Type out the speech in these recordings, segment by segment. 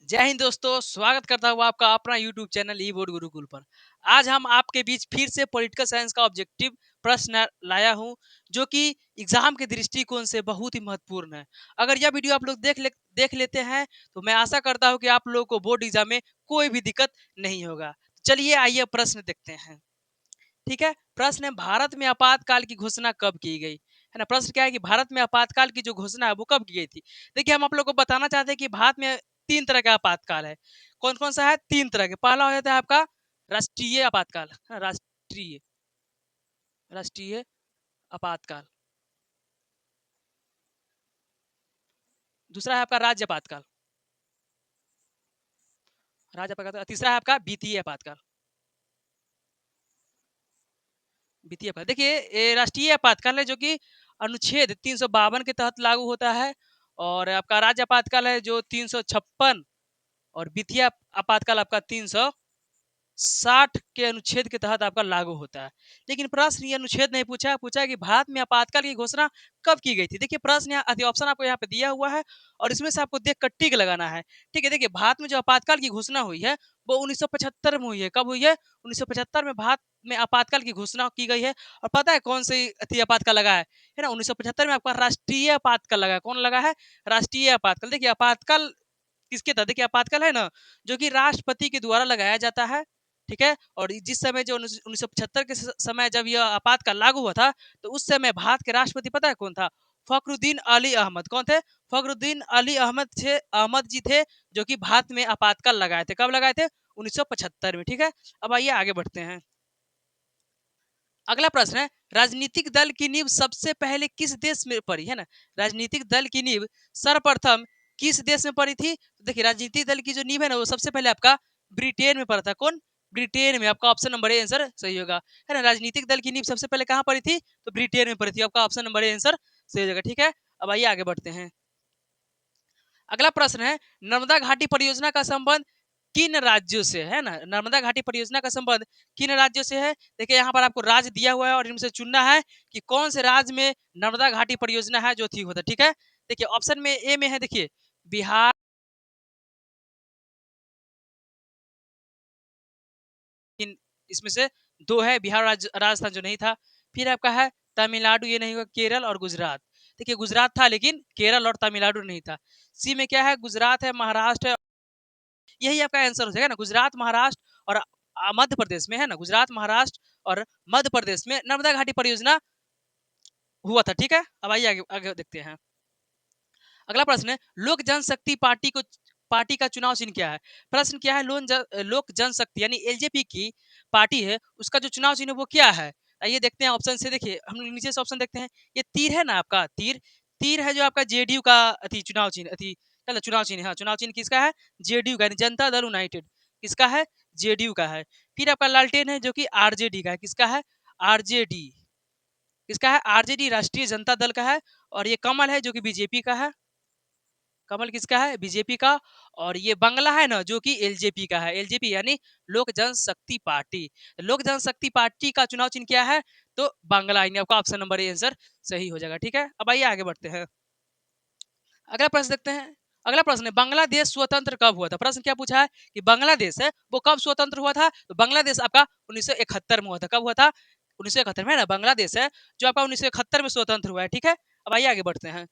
जय हिंद दोस्तों, स्वागत करता हूँ आपका अपना यूट्यूब चैनल ई बोर्ड गुरुकुल पर। आज हम आपके बीच फिर से पॉलिटिकल साइंस का ऑब्जेक्टिव प्रश्न लाया हूँ, जो कि एग्जाम के दृष्टिकोण से बहुत ही महत्वपूर्ण है। अगर यह वीडियो आप लोग देख लेते हैं, तो मैं आशा करता हूँ कि आप लोगों को बोर्ड एग्जाम में कोई भी दिक्कत नहीं होगा। चलिए आइए प्रश्न देखते हैं। ठीक है, प्रश्न है भारत में आपातकाल की घोषणा कब की गई? है ना, प्रश्न क्या है कि भारत में आपातकाल की जो घोषणा है वो कब की गई थी? देखिए, हम आप लोग को बताना चाहते हैं कि भारत में तीन तरह का आपातकाल है। कौन कौन सा है? तीन तरह के। पहला हो जाता है आपका राष्ट्रीय आपातकाल, राष्ट्रीय राष्ट्रीय आपातकाल। दूसरा है आपका राज्य आपातकाल, राज्य आपातकाल। तीसरा है आपका वित्तीय आपातकाल, वित्तीय आपात। देखिए, ये राष्ट्रीय आपातकाल है जो कि अनुच्छेद 352 के तहत लागू होता है, और आपका राज्य आपातकाल है जो 356, और वित्तीय आपातकाल आपका 360 के अनुच्छेद के तहत आपका लागू होता है। लेकिन प्रश्न ये अनुच्छेद नहीं पूछा, पूछा है कि भारत में आपातकाल की घोषणा कब की गई थी। देखिए, प्रश्न यहाँ ऑप्शन आपको यहाँ पे दिया हुआ है, और इसमें से आपको देख कर टिक लगाना है। ठीक है, देखिए, भारत में जो आपातकाल की घोषणा हुई है वो 1975 में हुई है। कब हुई है? 1975 में भारत में आपातकाल की घोषणा की गई है। और पता है कौन सी आपातकाल लगा है ना? 1975 में आपका राष्ट्रीय आपातकाल लगा है। कौन लगा है? राष्ट्रीय आपातकाल। देखिए, आपातकाल किसके तहत? देखिए, आपातकाल है ना, जो कि राष्ट्रपति के द्वारा लगाया जाता है। ठीक है, और जिस समय जो 1975 के समय जब यह आपातकाल लागू हुआ था, तो उस समय भारत के राष्ट्रपति पता है कौन था? फखरुद्दीन अली अहमद। कौन थे? फखरुद्दीन अली अहमद जी थे, जो कि भारत में आपातकाल लगाए थे। कब लगाए थे? 1975 में। ठीक है, अब आइए आगे बढ़ते हैं। अगला प्रश्न है, राजनीतिक दल की नींव सबसे पहले किस देश में पड़ी? है ना, राजनीतिक दल की नींव सर्वप्रथम किस देश में पड़ी थी? तो देखिए, राजनीतिक दल की जो नींव है ना, वो सबसे पहले आपका ब्रिटेन में पड़ा था। कौन? ब्रिटेन में। आपका ऑप्शन नंबर ए आंसर सही होगा। है ना, राजनीतिक दल की नींव सबसे पहले कहाँ पड़ी थी? तो ब्रिटेन में पड़ी थी। आपका ऑप्शन नंबर ए आंसर सही हो जाएगा। ठीक है, अब आइए आगे बढ़ते हैं। अगला प्रश्न है, नर्मदा घाटी परियोजना का संबंध किन राज्यों से है? ना, नर्मदा घाटी परियोजना का संबंध किन राज्यों से है? देखिए, यहाँ पर आपको राज्य दिया हुआ है, और इनमें से चुनना है कि कौन से राज्य में नर्मदा घाटी परियोजना है जो ठीक होता है। ठीक है, देखिए, ऑप्शन में ए में है, देखिए, बिहार, इसमें से दो है, बिहार राजस्थान जो नहीं था। फिर आपका है तमिलनाडु, ये नहीं होगा, केरल और गुजरात। देखिए, गुजरात था लेकिन केरल और तमिलनाडु नहीं था। सी में क्या है? गुजरात है, महाराष्ट्र है। यही आपका आंसर हो जाएगा ना, गुजरात, महाराष्ट्र और मध्य प्रदेश में। है ना, गुजरात, महाराष्ट्र और मध्य प्रदेश में नर्मदा घाटी परियोजना हुआ था। ठीक है, अब आइए आगे आगे देखते हैं। अगला प्रश्न है, लोक जनशक्ति पार्टी का चुनाव चिन्ह क्या है? प्रश्न क्या है? लोक जनशक्ति यानी एलजेपी की पार्टी है, उसका जो चुनाव चिन्ह है वो क्या है? आइए देखते हैं ऑप्शन से। देखिए, हम लोग नीचे से ऑप्शन देखते हैं। ये तीर है ना, आपका तीर, तीर है जो आपका जेडीयू का चुनाव चिन्ह चुनाव चिन्ह। हाँ, चुनाव चिन्ह किसका है? जेडीयू का, जनता दल यूनाइटेड। किसका है? जेडीयू का है। फिर आपका लालटेन है जो कि आरजेडी का है। किसका है? आरजेडी। किसका है? आरजेडी, राष्ट्रीय जनता दल का है। और ये कमल है जो कि बीजेपी का है। कमल किसका है? बीजेपी का। और ये बंगला है ना, जो कि एलजेपी का है। एलजेपी यानी लोक जनशक्ति पार्टी। लोक जनशक्ति पार्टी का चुनाव चिन्ह क्या है? तो बंगला। यानी आपका ऑप्शन नंबर ए आंसर सही हो जाएगा। ठीक है, अब आइए आगे बढ़ते हैं। अगला प्रश्न देखते हैं। अगला प्रश्न है, बांग्लादेश स्वतंत्र कब हुआ था? प्रश्न क्या पूछा है कि बांग्लादेश है वो कब स्वतंत्र हुआ था? तो बांग्लादेश आपका 1971 में हुआ था। कब हुआ था? 1971 में। ना, बांग्लादेश है जो आपका 1971 में स्वतंत्र हुआ है। ठीक है, अब आइए आगे बढ़ते हैं।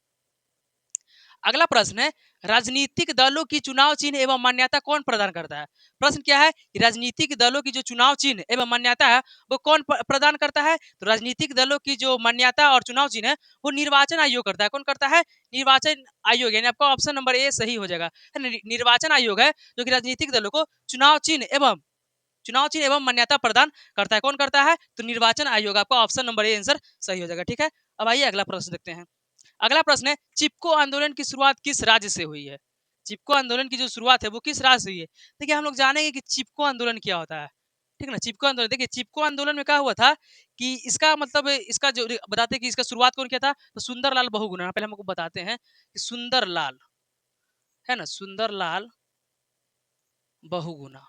अगला प्रश्न है, राजनीतिक दलों की चुनाव चिन्ह एवं मान्यता कौन प्रदान करता है? प्रश्न क्या है कि राजनीतिक दलों की जो चुनाव चिन्ह एवं मान्यता है वो कौन प्रदान करता है? तो राजनीतिक दलों की जो मान्यता और चुनाव चिन्ह है वो निर्वाचन आयोग करता है। कौन करता है? निर्वाचन आयोग। यानी आपका ऑप्शन नंबर ए सही हो जाएगा। निर्वाचन आयोग है जो कि राजनीतिक दलों को चुनाव चिन्ह एवं मान्यता प्रदान करता है। कौन करता है? तो निर्वाचन आयोग। आपका ऑप्शन नंबर ए आंसर सही हो जाएगा। ठीक है, अब आइए अगला प्रश्न देखते हैं। अगला प्रश्न है, चिपको आंदोलन की शुरुआत किस राज्य से हुई है? चिपको आंदोलन की जो शुरुआत है वो किस राज्य से हुई है? देखिए, हम लोग जानेंगे कि चिपको आंदोलन क्या होता है। ठीक है ना, चिपको आंदोलन। देखिए, चिपको आंदोलन में क्या हुआ था कि इसका मतलब, इसका जो बताते हैं कि इसका शुरुआत कौन किया था, तो सुंदरलाल बहुगुणा। पहले हमको बताते हैं कि सुंदरलाल, है ना, सुंदरलाल बहुगुणा,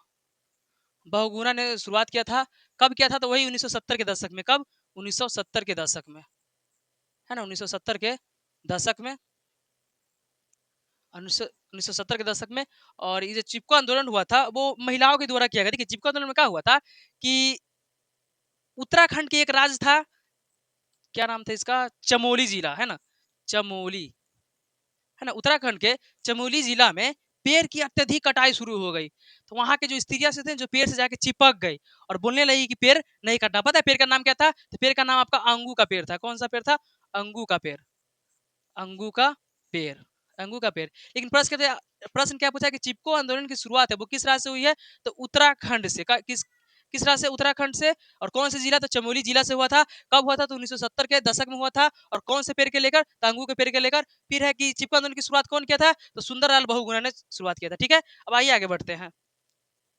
बहुगुणा ने शुरुआत किया था। कब किया था? तो वही 1970 के दशक में। कब? 1970 के दशक में। है ना, 1970 के दशक में। 1970 के दशक में। और ये जो चिपको आंदोलन हुआ था वो महिलाओं के द्वारा किया गया। देखिए चिपको आंदोलन में क्या हुआ था कि उत्तराखंड के एक राज्य था, क्या नाम था इसका, चमोली जिला है ना, चमोली है ना, उत्तराखंड के चमोली जिला में पेड़ की अत्यधिक कटाई शुरू हो गई। तो वहां के जो स्त्रियां से थे जो पेड़ से जाके चिपक गई और बोलने लगी कि पेड़ नहीं काटना। पता है पेड़ का नाम क्या था? तो पेड़ का नाम आपका अंगू का पेड़ था। कौन सा पेड़ था? अंगू का पेड़। अंगू का पेड़। अंगू का पेड़। लेकिन प्रश्न क्या पूछा कि चिपको आंदोलन की शुरुआत है वो किस राज्य से हुई है? तो उत्तराखंड से। किस राज्य से? उत्तराखंड से। और कौन से जिला? तो चमोली जिला से हुआ था। कब हुआ था? तो 1970 के दशक में हुआ था। और कौन से पेड़ के लेकर? तो अंगू के पेड़ के लेकर। फिर है कि चिपको आंदोलन की शुरुआत कौन किया था? तो सुंदरलाल बहुगुणा ने शुरुआत किया था। ठीक है, अब आइए आगे बढ़ते हैं।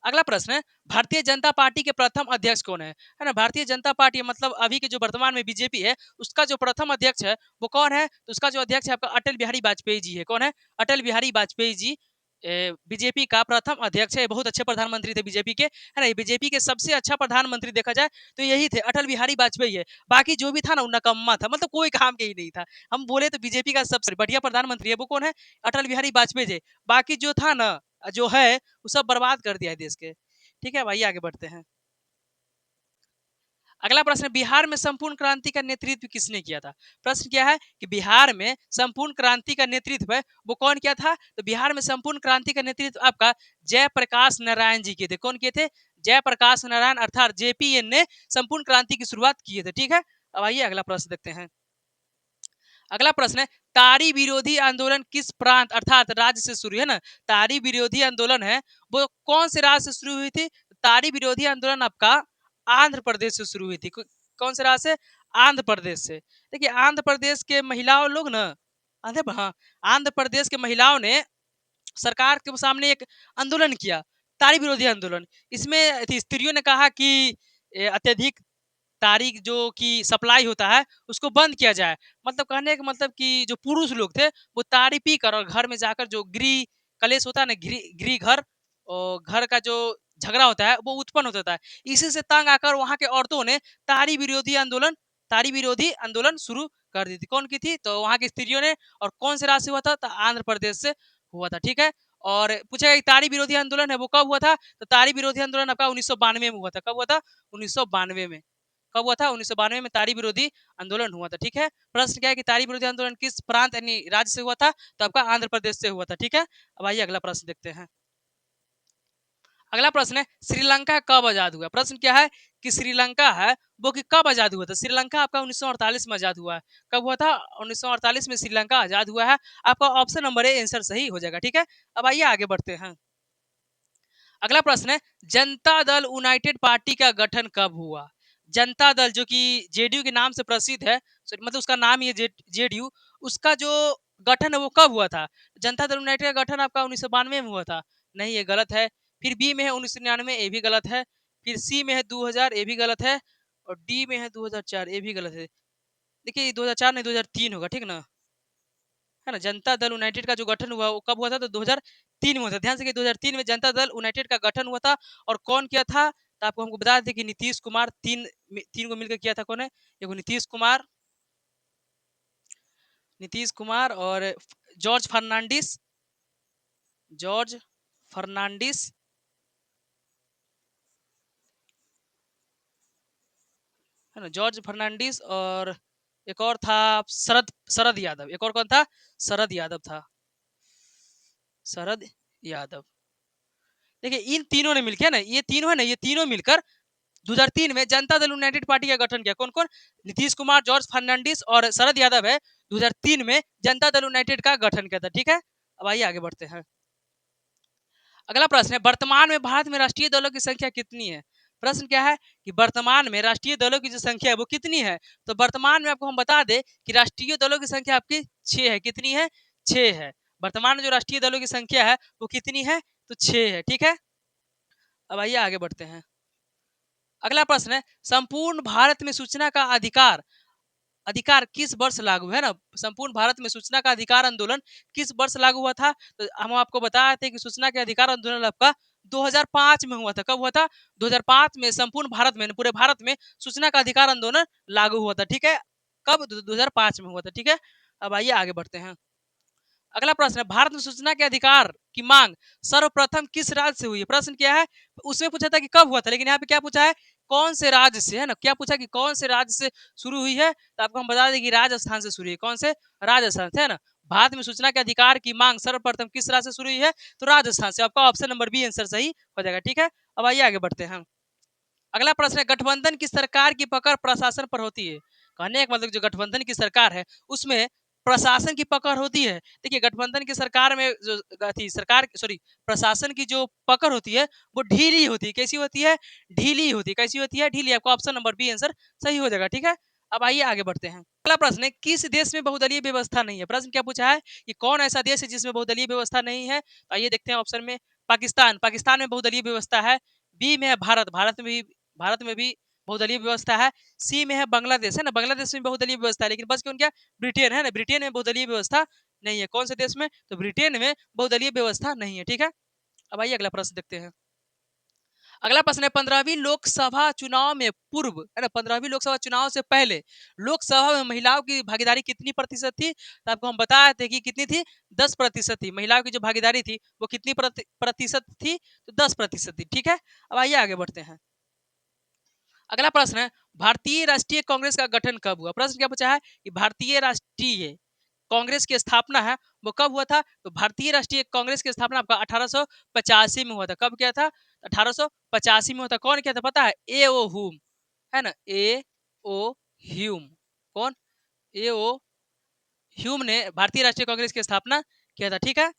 अगला प्रश्न है, भारतीय जनता पार्टी के प्रथम अध्यक्ष कौन है ना? भारतीय जनता पार्टी मतलब अभी के जो वर्तमान में बीजेपी है उसका जो प्रथम अध्यक्ष है वो कौन है? तो उसका जो अध्यक्ष है आपका अटल बिहारी वाजपेयी जी है। कौन है? अटल बिहारी वाजपेयी जी बीजेपी का प्रथम अध्यक्ष है। बहुत अच्छे प्रधानमंत्री थे बीजेपी के, है ना। बीजेपी के सबसे अच्छा प्रधानमंत्री देखा जाए तो यही थे, अटल बिहारी वाजपेयी है। बाकी जो भी था ना वो नकम्मा था, मतलब कोई काम के ही नहीं था। हम बोले तो बीजेपी का सबसे बढ़िया प्रधानमंत्री है वो कौन है? अटल बिहारी वाजपेयी जी। बाकी जो था ना, जो है वो सब बर्बाद कर दिया है देश के। ठीक है, भाई आगे बढ़ते हैं। अगला प्रश्न, बिहार में संपूर्ण क्रांति का नेतृत्व किसने किया था? प्रश्न क्या है कि बिहार में संपूर्ण क्रांति का नेतृत्व है वो कौन किया था? तो बिहार में संपूर्ण क्रांति का नेतृत्व आपका जयप्रकाश नारायण जी किए थे। कौन किए थे? जयप्रकाश नारायण अर्थात जेपीएन ने संपूर्ण क्रांति की शुरुआत किए थे। ठीक है, अब आइए अगला प्रश्न देखते हैं। अगला प्रश्न है, तारी विरोधी आंदोलन किस प्रांत अर्थात राज्य से शुरू है ना? तारी विरोधी आंदोलन है वो कौन से राज्य से शुरू हुई थी? तारी विरोधी आंदोलन आपका आंध्र प्रदेश से शुरू हुई थी। कौन से राज्य से? आंध्र प्रदेश से। देखिए आंध्र प्रदेश के महिलाओं लोग ना, हाँ, आंध्र प्रदेश के महिलाओं ने सरकार के सामने एक आंदोलन किया, तारी विरोधी आंदोलन। इसमें स्त्रियों ने कहा कि अत्यधिक तारीख जो कि सप्लाई होता है उसको बंद किया जाए। मतलब कहने का मतलब कि जो पुरुष लोग थे वो ताड़ी पी कर और घर में जाकर जो गृह कलेश होता है ना, गृह घर और घर का जो झगड़ा होता है वो उत्पन्न होता है। इसी से तंग आकर वहाँ के औरतों ने तारी विरोधी आंदोलन शुरू कर दी थी। कौन की थी? तो वहाँ की स्त्रियों ने। और कौन से राज्य से हुआ था? तो आंध्र प्रदेश से हुआ था। ठीक है, और पूछा गया तारी विरोधी आंदोलन है वो कब हुआ था? तो तारी विरोधी आंदोलन आपका 1992 में हुआ था। कब हुआ था? 1992 में। कब हुआ था? 1992 में तारी विरोधी आंदोलन हुआ था। ठीक है, प्रश्न क्या है कि तारी विरोधी आंदोलन किस प्रांत यानी राज्य से हुआ था? तो आपका आंध्र प्रदेश से हुआ था। ठीक है, अब आइए अगला प्रश्न देखते हैं। अगला प्रश्न है, श्रीलंका कब आजाद हुआ? प्रश्न क्या है कि श्रीलंका है वो कि कब आजाद हुआ था? श्रीलंका आपका 1948 में आजाद हुआ है। कब हुआ था? 1948 में श्रीलंका आजाद हुआ है। आपका ऑप्शन नंबर ए आंसर सही हो जाएगा। ठीक है, अब आइए आगे बढ़ते हैं। अगला प्रश्न है, जनता दल यूनाइटेड पार्टी का गठन कब हुआ? जनता दल जो कि जेडीयू के नाम से प्रसिद्ध है, मतलब उसका नाम ही है जेडीयू, उसका जो गठन है वो कब हुआ था? जनता दल यूनाइटेड का गठन आपका 1992 में हुआ था। नहीं, ये गलत है। फिर बी में है 1999, ये भी गलत है। फिर सी में है 2000, ये भी गलत है। और डी में है 2004, ये भी गलत है। देखिए 2004 नहीं 2003 होगा, ठीक ना, है ना। जनता दल यूनाइटेड का जो गठन हुआ वो कब हुआ था? तो 2003 में हुआ था। ध्यान से कि 2003 में जनता दल यूनाइटेड का गठन हुआ था। और कौन किया था? तो आपको हमको बता दें कि नीतीश कुमार तीन को मिलकर किया था। कौन है? एक नीतीश कुमार और जॉर्ज फर्नांडिस, जॉर्ज फर्नांडिस, है ना, जॉर्ज फर्नांडिस। और एक और था शरद शरद यादव। एक और कौन था? शरद यादव था। शरद यादव। देखिए इन तीनों ने मिलकर ना, ये तीनों है ना, ये तीनों मिलकर 2003 में जनता दल यूनाइटेड पार्टी का गठन किया। कौन कौन? नीतीश कुमार, जॉर्ज फर्नांडिस और शरद यादव है। 2003 में जनता दल यूनाइटेड का गठन किया था। ठीक है, अब आइए आगे बढ़ते हैं। अगला प्रश्न है, वर्तमान में भारत में राष्ट्रीय दलों की संख्या कितनी है? प्रश्न क्या है कि वर्तमान में राष्ट्रीय दलों की जो संख्या है वो कितनी है? तो वर्तमान में आपको हम बता दें कि राष्ट्रीय दलों की संख्या आपकी 6 है। कितनी है? 6 है। वर्तमान में जो राष्ट्रीय दलों की संख्या है वो कितनी है? तो 6 है। ठीक है, अब आइए आगे बढ़ते हैं। अगला प्रश्न है, संपूर्ण भारत में सूचना का अधिकार अधिकार किस वर्ष लागू है ना? संपूर्ण भारत में सूचना का अधिकार आंदोलन किस वर्ष लागू हुआ था? तो हम आपको बताए थे कि सूचना के अधिकार आंदोलन आपका 2005 में हुआ था। कब हुआ था? 2005 में संपूर्ण भारत में, पूरे भारत में सूचना का अधिकार आंदोलन लागू हुआ था। ठीक है, कब? 2005 में हुआ था। ठीक है, अब आइए आगे बढ़ते हैं। अगला प्रश्न है, भारत में सूचना के अधिकार की मांग सर्वप्रथम किस राज्य से हुई है? प्रश्न क्या है, उसमें पूछा था कि कब हुआ था, लेकिन यहाँ पे क्या पूछा है, कौन से राज्य से, है ना, क्या पूछा कि कौन से राज्य से शुरू हुई है, तो आपको हम बता दें कि राजस्थान से शुरू हुई है। कौन से? राजस्थान से, है ना। भारत में सूचना के अधिकार की मांग सर्वप्रथम किस राज्य से शुरू हुई है? तो राजस्थान से। आपका ऑप्शन नंबर बी आंसर सही हो जाएगा। ठीक है, अब आइए आगे बढ़ते हैं। अगला प्रश्न है, गठबंधन की सरकार की पकड़ प्रशासन पर होती है। कहने का मतलब जो गठबंधन की सरकार है उसमें प्रशासन की पकड़ होती है। देखिए, गठबंधन की सरकार में जो सरकार सॉरी प्रशासन की जो पकड़ होती है वो ढीली होती है। कैसी होती है? ढीली होती है। कैसी होती है? ढीली। आपका ऑप्शन नंबर बी आंसर सही हो जाएगा। ठीक है, अब आइए आगे बढ़ते हैं। अगला प्रश्न है, किस देश में बहुदलीय व्यवस्था नहीं है? प्रश्न क्या पूछा है कि कौन ऐसा देश है जिसमें बहुदलीय व्यवस्था नहीं है? तो आइए देखते हैं ऑप्शन में। पाकिस्तान, पाकिस्तान में बहुदलीय व्यवस्था है। बी में है भारत, भारत में भी बहुदलीय व्यवस्था है। सी में है बांग्लादेश, है ना, बांग्लादेश में बहुदलीय व्यवस्था है। लेकिन बस कौन? क्या? ब्रिटेन, है ना, ब्रिटेन में बहुदलीय व्यवस्था नहीं है। कौन से देश में? तो ब्रिटेन में बहुदलीय व्यवस्था नहीं है। ठीक है, अब आइए अगला प्रश्न देखते हैं। अगला प्रश्न है, 15वीं लोकसभा चुनाव में पूर्व, है ना, 15वीं लोकसभा चुनाव से पहले लोकसभा में महिलाओं की भागीदारी कितनी प्रतिशत थी? तो आपको हम बताए थे कि कितनी थी, 10% थी। महिलाओं की जो भागीदारी थी वो कितनी प्रतिशत थी? तो 10% थी। ठीक है, अब आइए आगे बढ़ते हैं। अगला प्रश्न है, भारतीय राष्ट्रीय कांग्रेस का गठन कब हुआ? प्रश्न क्या पूछा है कि भारतीय राष्ट्रीय कांग्रेस की स्थापना है वो कब हुआ था? तो भारतीय राष्ट्रीय कांग्रेस की स्थापना आपका 1885 में हुआ था। कब किया था? 1885 में हुआ था। कौन किया था पता है? ए ओ ह्यूम, है ना, ए ओ ह्यूम। कौन? ए ओ ह्यूम ने भारतीय राष्ट्रीय कांग्रेस की स्थापना किया था। ठीक है,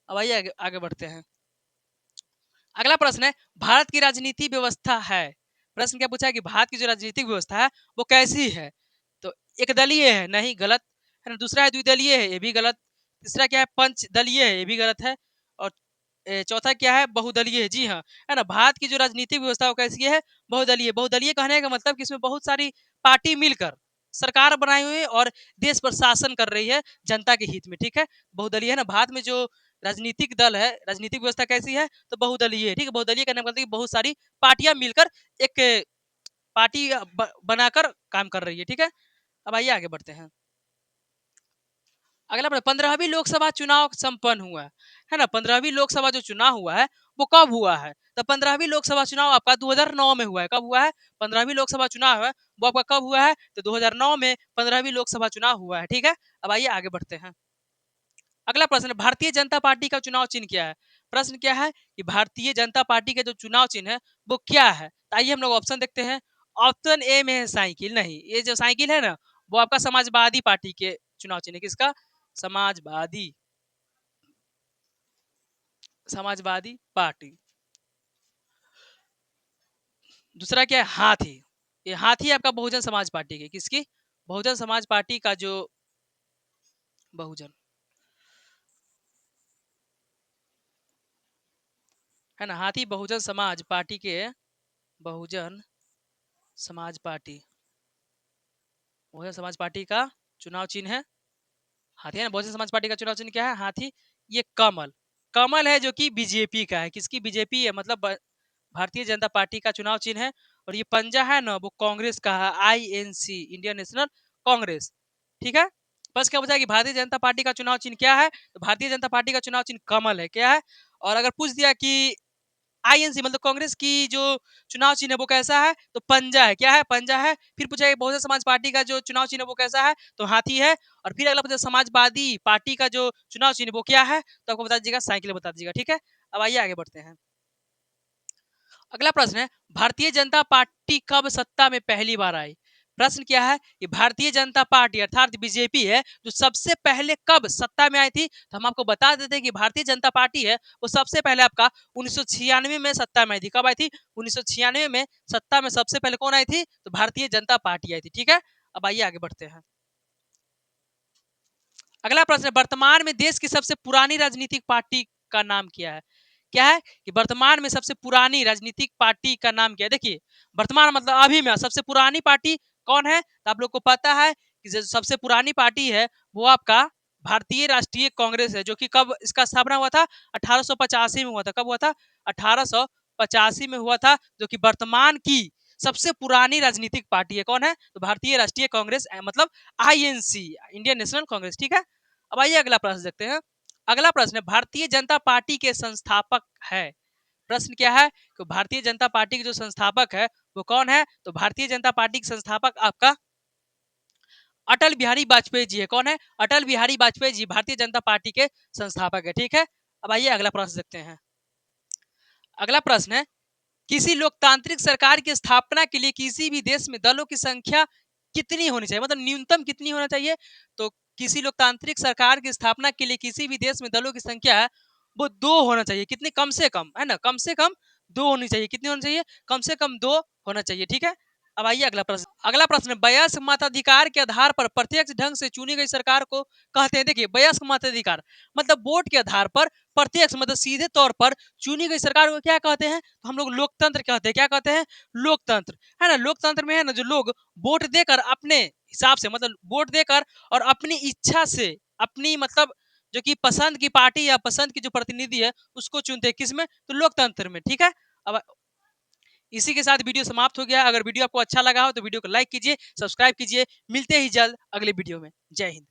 अब आइए आगे, आगे बढ़ते हैं। अगला प्रश्न है, भारत की राजनीति व्यवस्था है। प्रश्न क्या पूछा है कि भारत की जो राजनीतिक व्यवस्था है वो कैसी है? तो एक दलीय है, नहीं, गलत, है ना। दूसरा है द्विदलीय है, ये भी गलत। तीसरा क्या है? पंच दलीय है, ये भी गलत है। और चौथा क्या है? बहुदलीय है। जी हाँ, है ना, भारत की जो राजनीतिक व्यवस्था वो कैसी है? बहुदलीय। बहुदलीय कहने का मतलब कि इसमें बहुत सारी पार्टी मिलकर सरकार बनाई हुई है और देश पर शासन कर रही है जनता के हित में। ठीक है, बहुदलीय, है ना। भारत में जो राजनीतिक दल है, राजनीतिक व्यवस्था कैसी है? तो बहुदलीय है। ठीक है, बहुदलीय कहने का मतलब कि बहुत सारी पार्टियां मिलकर एक पार्टी बनाकर काम कर रही है। ठीक है, अब आइए आगे बढ़ते हैं। अगला प्रश्न, 15वीं लोकसभा चुनाव संपन्न हुआ है ना। 15वीं लोकसभा जो चुनाव हुआ है वो कब हुआ है? तो 15वीं लोकसभा चुनाव आपका 2009 में हुआ है। कब हुआ है? 15वीं लोकसभा चुनाव है वो आपका कब हुआ है? तो 2009 में 15वीं लोकसभा चुनाव हुआ है। ठीक है, अब आइए आगे बढ़ते हैं। अगला प्रश्न, भारतीय जनता पार्टी का चुनाव चिन्ह क्या है? प्रश्न क्या है कि भारतीय जनता पार्टी का जो चुनाव चिन्ह है वो क्या है? तो आइए हम लोग ऑप्शन देखते हैं। ऑप्शन ए में है साइकिल। नहीं, ये जो साइकिल है ना वो आपका समाजवादी पार्टी के चुनाव चिन्ह है। किसका? समाजवादी, समाजवादी पार्टी। दूसरा क्या है? हाथी। ये हाथी आपका बहुजन समाज पार्टी की। किसकी? बहुजन समाज पार्टी का जो बहुजन, है ना, हाथी बहुजन समाज पार्टी के, बहुजन समाज पार्टी, बहुजन समाज पार्टी का चुनाव चिन्ह है हाथी, है ना। बहुजन समाज पार्टी का चुनाव चिन्ह क्या है? हाथी। ये कमल, कमल है जो कि बीजेपी का है। किसकी? बीजेपी है, मतलब भारतीय जनता पार्टी का चुनाव चिन्ह है। और ये पंजा है ना वो कांग्रेस का है, INC, इंडियन नेशनल कांग्रेस। ठीक है, बस क्या बताया कि भारतीय जनता पार्टी का चुनाव चिन्ह क्या है? तो भारतीय जनता पार्टी का चुनाव चिन्ह कमल है। क्या है? और अगर पूछ दिया कि INC मतलब कांग्रेस की जो चुनाव चिन्ह है वो कैसा है? तो पंजा है। क्या है? पंजा है। फिर पूछा बहुजन समाज पार्टी का जो चुनाव चिन्ह है वो कैसा है? तो हाथी है। और फिर अगला पूछा समाजवादी पार्टी का जो चुनाव चिन्ह वो क्या है? तो आपको बता दीजिएगा, साइकिल बता दीजिएगा। ठीक है, अब आइए आगे बढ़ते हैं। अगला प्रश्न है, भारतीय जनता पार्टी कब सत्ता में पहली बार आई? प्रश्न क्या है कि भारतीय जनता पार्टी अर्थात बीजेपी है जो सबसे पहले कब सत्ता में आई थी? तो हम आपको बता देते हैं कि भारतीय जनता पार्टी है वो सबसे पहले आपका 1996 में सत्ता में आई थी। कब आई थी? 1996 में सत्ता में सबसे पहले कौन आई थी? तो भारतीय जनता पार्टी आई थी। ठीक है, अब आइए आगे बढ़ते हैं। अगला प्रश्न है, वर्तमान में देश की सबसे पुरानी राजनीतिक पार्टी का नाम क्या है? क्या है कि वर्तमान में सबसे पुरानी राजनीतिक पार्टी का नाम क्या है? देखिए, वर्तमान मतलब अभी में सबसे पुरानी पार्टी कौन है? तो आप लोग को पता है कि जो सबसे पुरानी पार्टी है वो आपका भारतीय राष्ट्रीय कांग्रेस है, जो कि कब इसका स्थापना हुआ था? 1885 में हुआ था। कब हुआ था? 1885 में हुआ था, जो कि वर्तमान की सबसे पुरानी राजनीतिक पार्टी है। कौन है? तो भारतीय राष्ट्रीय कांग्रेस, मतलब INC, इंडियन नेशनल कांग्रेस। ठीक है, अब आइए अगला प्रश्न देखते हैं। अगला प्रश्न है, भारतीय जनता पार्टी के संस्थापक है। प्रश्न क्या है कि भारतीय जनता पार्टी के जो संस्थापक है वो कौन है? तो भारतीय जनता पार्टी के संस्थापक आपका अटल बिहारी वाजपेयी जी है। कौन है? अटल बिहारी वाजपेयी जी भारतीय जनता पार्टी के संस्थापक है। ठीक है, अब आइए अगला प्रश्न देखते हैं। अगला प्रश्न है, किसी लोकतांत्रिक सरकार की स्थापना के लिए किसी भी देश में दलों की संख्या कितनी होनी चाहिए, मतलब न्यूनतम कितनी होना चाहिए? तो किसी लोकतांत्रिक सरकार की स्थापना के लिए किसी भी देश में दलों की संख्या है वो 2 होना चाहिए। कितनी? कम से कम, है ना, कम से कम 2 होनी चाहिए। कितनी होनी चाहिए? कम से कम 2 होना चाहिए। ठीक है, अब आइए अगला प्रश्न। अगला प्रश्न, वयस्क मताधिकार के आधार पर प्रत्यक्ष ढंग से चुनी गई सरकार को कहते हैं। देखिए, वयस्क मताधिकार मतलब वोट के आधार पर प्रत्यक्ष मतलब सीधे तौर पर चुनी गई सरकार को क्या कहते हैं? तो हम लोग लोकतंत्र कहते हैं। क्या कहते हैं? लोकतंत्र, है ना। लोकतंत्र में है ना जो लोग वोट देकर अपने हिसाब से मतलब वोट देकर और अपनी इच्छा से अपनी मतलब जो कि पसंद की पार्टी या पसंद की जो प्रतिनिधि है उसको चुनते हैं। किसमें? तो लोकतंत्र में। ठीक है, अब इसी के साथ वीडियो समाप्त हो गया। अगर वीडियो आपको अच्छा लगा हो तो वीडियो को लाइक कीजिए, सब्सक्राइब कीजिए। मिलते ही जल्द अगले वीडियो में। जय हिंद।